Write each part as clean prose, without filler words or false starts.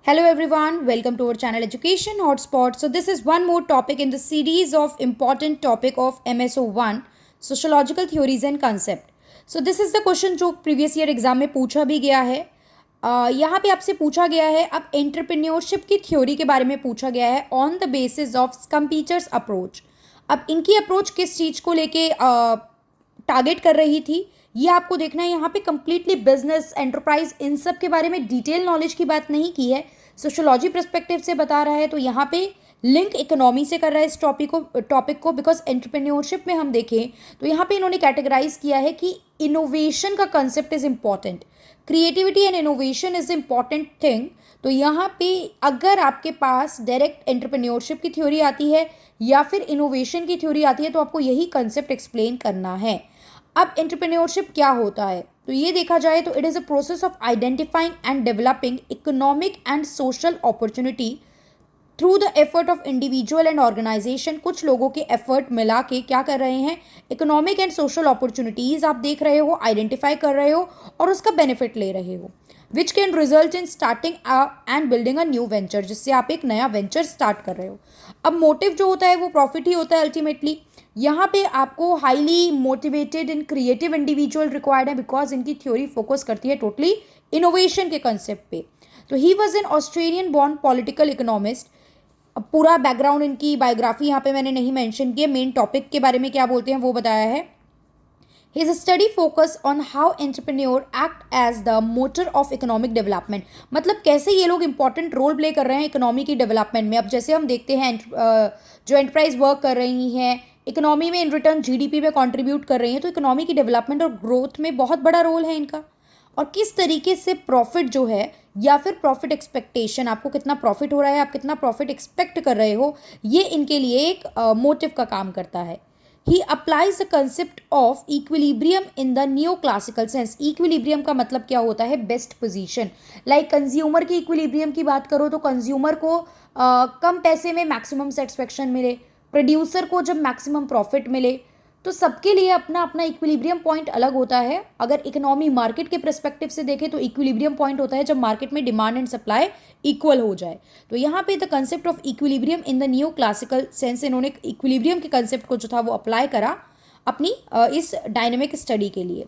Hello everyone, welcome to our channel Education Hotspot. So this is one more topic in the series of important topic of MSO1, Sociological Theories and Concept. So this is the question जो previous year exam में पूछा भी गया है. यहाँ पे आपसे पूछा गया है, अब एंटरप्रेन्योरशिप की थ्योरी के बारे में पूछा गया है on the basis of Schumpeter's approach. अब इनकी अप्रोच किस चीज़ को लेके टारगेट कर रही थी, ये आपको देखना है. यहाँ पे कंप्लीटली बिजनेस एंटरप्राइज इन सब के बारे में डिटेल नॉलेज की बात नहीं की है, सोशोलॉजी पर्सपेक्टिव से बता रहा है. तो यहाँ पे लिंक इकोनॉमी से कर रहा है इस टॉपिक को बिकॉज एंटरप्रेन्योरशिप में हम देखें तो यहाँ पे इन्होंने कैटेगराइज किया है कि इनोवेशन का concept is important, creativity and innovation is important thing. तो यहाँ पे अगर आपके पास डायरेक्ट एंटरप्रेन्योरशिप की थ्योरी आती है या फिर इनोवेशन की थ्योरी आती है तो आपको यही कंसेप्ट एक्सप्लेन करना है. अब एंटरप्रेन्योरशिप क्या होता है, तो ये देखा जाए तो it is a process of identifying and developing economic and social opportunity through the effort of individual and organization. कुछ लोगों के एफर्ट मिला के क्या कर रहे हैं, इकोनॉमिक एंड सोशल अपॉर्चुनिटीज़ आप देख रहे हो, आइडेंटिफाई कर रहे हो और उसका बेनिफिट ले रहे हो, which can result in starting and building a new venture, जिससे आप एक नया वेंचर स्टार्ट कर रहे हो. अब मोटिव जो होता है वो प्रॉफिट ही होता है अल्टीमेटली. यहाँ पे आपको highly motivated and creative individual required है बिकॉज इनकी थ्योरी फोकस करती है टोटली इनोवेशन के कंसेप्ट पे. तो he was an Australian born political economist. अब पूरा बैकग्राउंड इनकी बायोग्राफी यहाँ पे मैंने नहीं मेंशन किया, मेन टॉपिक के बारे में क्या बोलते हैं वो बताया है. His study focus on how entrepreneur act as the motor of economic development. मतलब कैसे ये लोग इंपॉर्टेंट रोल प्ले कर रहे हैं इकोनॉमी की डेवलपमेंट में. अब जैसे हम देखते हैं जो एंटरप्राइज वर्क कर रही हैं इकोनॉमी में, इन रिटर्न जीडीपी में कंट्रीब्यूट कर रही हैं, तो इकोनॉमी की डेवलपमेंट और ग्रोथ में बहुत बड़ा रोल है इनका. और किस तरीके से प्रॉफिट जो है या फिर प्रॉफिट एक्सपेक्टेशन, आपको कितना प्रॉफिट हो रहा है, आप कितना प्रॉफिट एक्सपेक्ट कर रहे हो, ये इनके लिए एक मोटिव का काम करता है. He applies the concept of equilibrium in the neoclassical sense. Equilibrium का मतलब क्या होता है, बेस्ट पोजीशन. लाइक कंज्यूमर की इक्विलिब्रियम की बात करो तो कंज्यूमर को कम पैसे में मैक्सिमम सेटिस्फेक्शन मिले, प्रोड्यूसर को जब मैक्सिमम प्रॉफिट मिले, तो सबके लिए अपना अपना इक्विलिब्रियम पॉइंट अलग होता है. अगर इकोनॉमी मार्केट के परस्पेक्टिव से देखें तो इक्विलिब्रियम पॉइंट होता है जब मार्केट में डिमांड एंड सप्लाई इक्वल हो जाए. तो यहाँ पे the concept of equilibrium in the new classical sense, इन्होंने इक्विलिब्रियम के कंसेप्ट को जो था वो अप्लाई करा अपनी इस डायनेमिक स्टडी के लिए.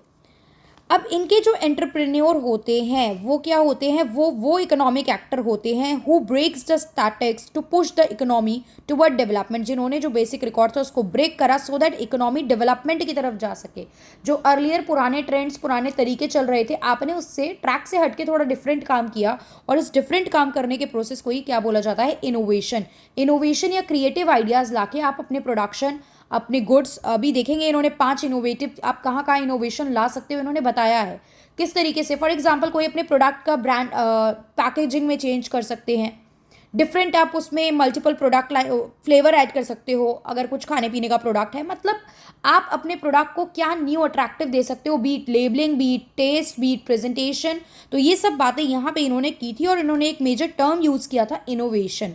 अब इनके जो एंटरप्रेन्योर होते हैं वो क्या होते हैं, वो इकोनॉमिक एक्टर होते हैं who breaks the statics to push the economy toward development. जिन्होंने जो बेसिक रिकॉर्ड था उसको ब्रेक करा सो दैट इकोनॉमी डेवलपमेंट की तरफ जा सके. जो अर्लियर पुराने ट्रेंड्स, पुराने तरीके चल रहे थे, आपने उससे ट्रैक से हटके थोड़ा डिफरेंट काम किया और इस डिफरेंट काम करने के प्रोसेस को ही क्या बोला जाता है, इनोवेशन. इनोवेशन या क्रिएटिव आइडियाज़ लाके आप अपने प्रोडक्शन, अपने गुड्स, अभी देखेंगे इन्होंने 5 इनोवेटिव, आप कहाँ कहाँ इनोवेशन ला सकते हो इन्होंने बताया है किस तरीके से. फॉर एग्जांपल कोई अपने प्रोडक्ट का ब्रांड पैकेजिंग में चेंज कर सकते हैं, डिफरेंट आप उसमें मल्टीपल प्रोडक्ट फ्लेवर ऐड कर सकते हो अगर कुछ खाने पीने का प्रोडक्ट है. मतलब आप अपने प्रोडक्ट को क्या न्यू अट्रैक्टिव दे सकते हो, be it labeling, be it taste, be it presentation. तो ये सब बातें यहाँ पे इन्होंने की थी और इन्होंने एक मेजर टर्म यूज़ किया था, इनोवेशन.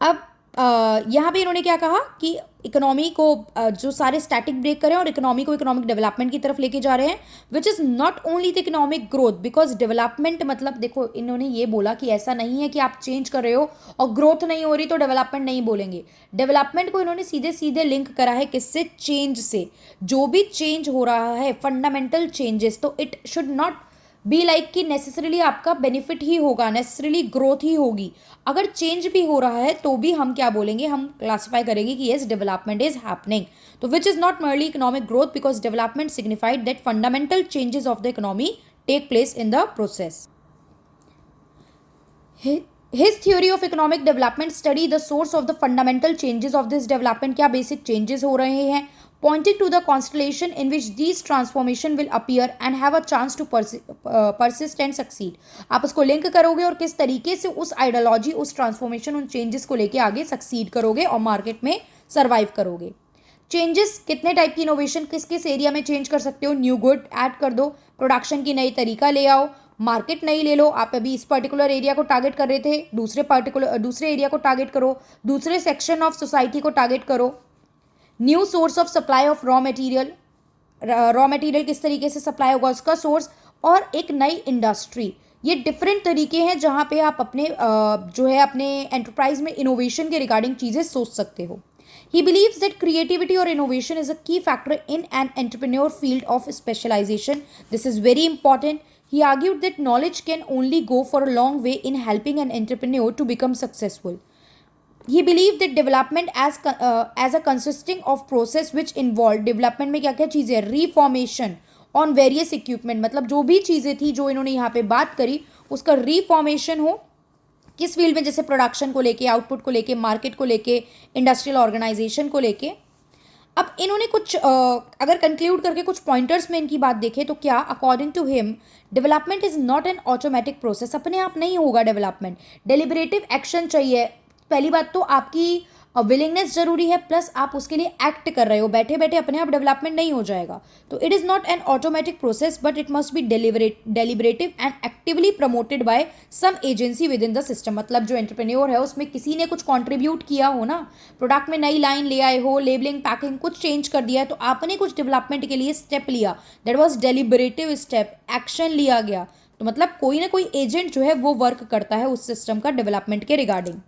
अब यहाँ पे इन्होंने क्या कहा कि इकोनॉमी को जो सारे स्टैटिक ब्रेक करें और इकोनॉमी को इकोनॉमिक डेवलपमेंट की तरफ लेके जा रहे हैं, which is not only the economic growth. Because development मतलब देखो इन्होंने ये बोला कि ऐसा नहीं है कि आप चेंज कर रहे हो और ग्रोथ नहीं हो रही तो डेवलपमेंट नहीं बोलेंगे. डेवलपमेंट को इन्होंने सीधे सीधे लिंक करा है किससे, चेंज से. जो भी चेंज हो रहा है, फंडामेंटल चेंजेस, तो it should not be like कि नेसेसरीली आपका बेनिफिट ही होगा, नेसेसरीली ग्रोथ ही होगी. अगर चेंज भी हो रहा है तो भी हम क्या बोलेंगे, हम क्लासिफाई करेंगे कि येस डेवलपमेंट इज हैपनिंग. तो which is not merely economic growth because development signified that fundamental changes of the economy take place in the process. His theory of economic development study the source of the fundamental changes of this development. क्या basic changes हो रहे हैं, pointing to the constellation in which these transformation will appear and have a chance to persist and succeed. आप उसको link करोगे और किस तरीके से उस आइडियोलॉजी, उस ट्रांसफॉर्मेशन, उन चेंजेस को लेके आगे सक्सीड करोगे और मार्केट में सर्वाइव करोगे. चेंजेस कितने टाइप की इनोवेशन किस किस एरिया में चेंज कर सकते हो, न्यू गुड ऐड कर दो, प्रोडक्शन की नई तरीका ले आओ, मार्केट नहीं ले लो. आप अभी इस पर्टिकुलर एरिया को टारगेट कर रहे थे, दूसरे एरिया को टारगेट करो, दूसरे सेक्शन ऑफ सोसाइटी को टारगेट करो. New source of supply of raw material किस तरीके से सप्लाई होगा उसका सोर्स, और एक नई इंडस्ट्री. ये डिफरेंट तरीके हैं जहाँ पे आप अपने जो है अपने एंटरप्राइज में इनोवेशन के रिगार्डिंग चीज़ें सोच सकते हो. He believes that creativity or innovation is a key factor in an entrepreneur field of specialization. This is very important. He argued that knowledge can only go for a long way in helping an entrepreneur to become successful. He believed that development as a consisting of process which involved development में क्या क्या चीज़ें, reformation on various equipment, मतलब जो भी चीज़ें थी जो इन्होंने यहाँ पे बात करी उसका reformation हो किस फील्ड में, जैसे प्रोडक्शन को लेके, आउटपुट को लेके, मार्केट को लेके, इंडस्ट्रियल ऑर्गेनाइजेशन को लेके. अब इन्होंने कुछ अगर कंक्लूड करके कुछ पॉइंटर्स में इनकी बात देखें तो क्या, according to him, development is not an automatic process. अपने आप नहीं होगा डेवलपमेंट, डेलिबरेटिव एक्शन चाहिए. पहली बात तो आपकी विलिंगनेस जरूरी है, प्लस आप उसके लिए एक्ट कर रहे हो. बैठे बैठे अपने आप डेवलपमेंट नहीं हो जाएगा. तो it is not an automatic process but it must be deliberative and actively promoted by some agency within the system. मतलब जो एंटरप्रेन्योर है उसमें किसी ने कुछ कॉन्ट्रीब्यूट किया हो ना, प्रोडक्ट में नई लाइन ले आए हो, लेबलिंग पैकिंग कुछ चेंज कर दिया है, तो आपने कुछ डेवलपमेंट के लिए स्टेप लिया, that was deliberative step, action लिया गया. तो मतलब कोई ना कोई एजेंट जो है वो वर्क करता है उस सिस्टम का डेवलपमेंट के रिगार्डिंग.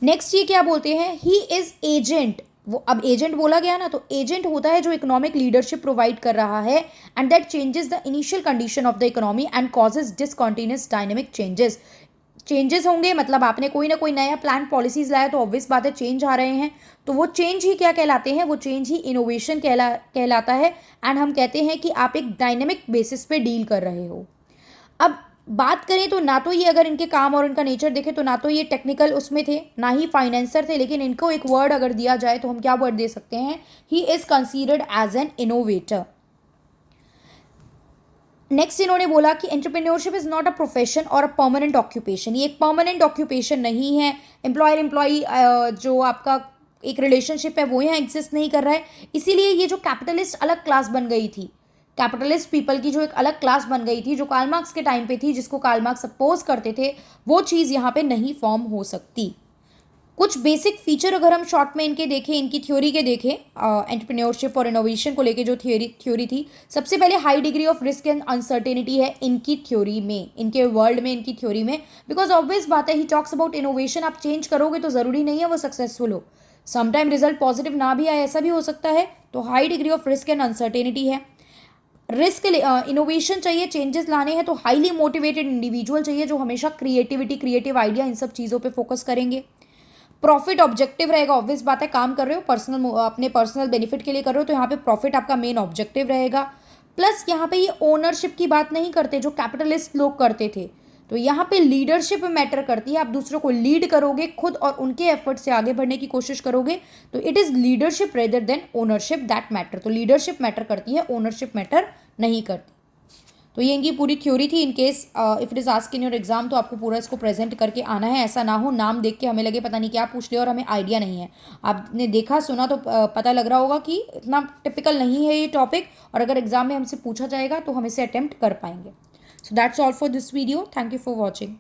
नेक्स्ट ये क्या बोलते हैं, ही इज एजेंट. वो अब एजेंट बोला गया ना, तो एजेंट होता है जो इकोनॉमिक लीडरशिप प्रोवाइड कर रहा है and that changes the initial condition of the economy and causes discontinuous dynamic changes होंगे. मतलब आपने कोई ना कोई नया प्लान पॉलिसीज लाया तो ऑब्वियस बात है चेंज आ रहे हैं, तो वो चेंज ही क्या कहलाते हैं, वो चेंज ही इनोवेशन कहलाता है. एंड हम कहते हैं कि आप एक डायनेमिक बेसिस पे डील कर रहे हो. अब बात करें तो ना तो ये, अगर इनके काम और इनका नेचर देखें तो ना तो ये टेक्निकल उसमें थे, ना ही फाइनेंसर थे, लेकिन इनको एक वर्ड अगर दिया जाए तो हम क्या वर्ड दे सकते हैं, he is considered as an innovator. Next इन्होंने बोला कि entrepreneurship is not a profession और अ परमानेंट ऑक्यूपेशन. ये एक परमानेंट ऑक्यूपेशन नहीं है. एम्प्लॉयर एम्प्लॉई जो आपका एक रिलेशनशिप है वो यहाँ एग्जिस्ट नहीं कर रहा है. इसीलिए ये जो कैपिटलिस्ट अलग क्लास बन गई थी, कैपिटलिस्ट पीपल की जो एक अलग क्लास बन गई थी, जो कार्ल मार्क्स के टाइम पे थी, जिसको कार्ल मार्क्स अपोज करते थे, वो चीज़ यहाँ पे नहीं फॉर्म हो सकती. कुछ बेसिक फीचर अगर हम शॉर्ट में इनके देखें, इनकी थ्योरी के देखें, एंटरप्रेन्योरशिप और इनोवेशन को लेके जो थ्योरी थी, सबसे पहले high degree of risk and uncertainty है इनकी थ्योरी में, इनके वर्ल्ड में, इनकी थ्योरी में. बिकॉज ऑब्वियस बात है, ही टॉक्स अबाउट इनोवेशन. आप चेंज करोगे तो ज़रूरी नहीं है वो सक्सेसफुल हो. समटाइम रिजल्ट पॉजिटिव ना भी आए, ऐसा भी हो सकता है. तो high degree of risk and uncertainty है. रिस्क इनोवेशन चाहिए, चेंजेस लाने हैं, तो हाईली मोटिवेटेड इंडिविजुअल चाहिए जो हमेशा क्रिएटिव आइडिया, इन सब चीज़ों पे फोकस करेंगे. प्रॉफिट ऑब्जेक्टिव रहेगा. ऑब्वियस बात है, काम कर रहे हो अपने पर्सनल बेनिफिट के लिए कर रहे हो, तो यहाँ पे प्रॉफिट आपका मेन ऑब्जेक्टिव रहेगा. प्लस यहाँ पे ये ओनरशिप की बात नहीं करते जो कैपिटलिस्ट लोग करते थे. तो यहाँ पे लीडरशिप मैटर करती है. आप दूसरों को लीड करोगे, खुद और उनके एफर्ट से आगे बढ़ने की कोशिश करोगे, तो it is leadership rather than ownership that matter. तो लीडरशिप मैटर करती है, ओनरशिप मैटर नहीं करती. तो ये इनकी पूरी थ्योरी थी. In case if it is ask in your exam तो आपको पूरा इसको प्रेजेंट करके आना है. ऐसा ना हो नाम देख के हमें लगे पता नहीं क्या पूछ लिया और हमें आइडिया नहीं है. आपने देखा सुना तो पता लग रहा होगा कि इतना टिपिकल नहीं है ये टॉपिक, और अगर एग्जाम में हमसे पूछा जाएगा तो हम इसे अटेम्प्ट कर पाएंगे. So that's all for this video. Thank you for watching.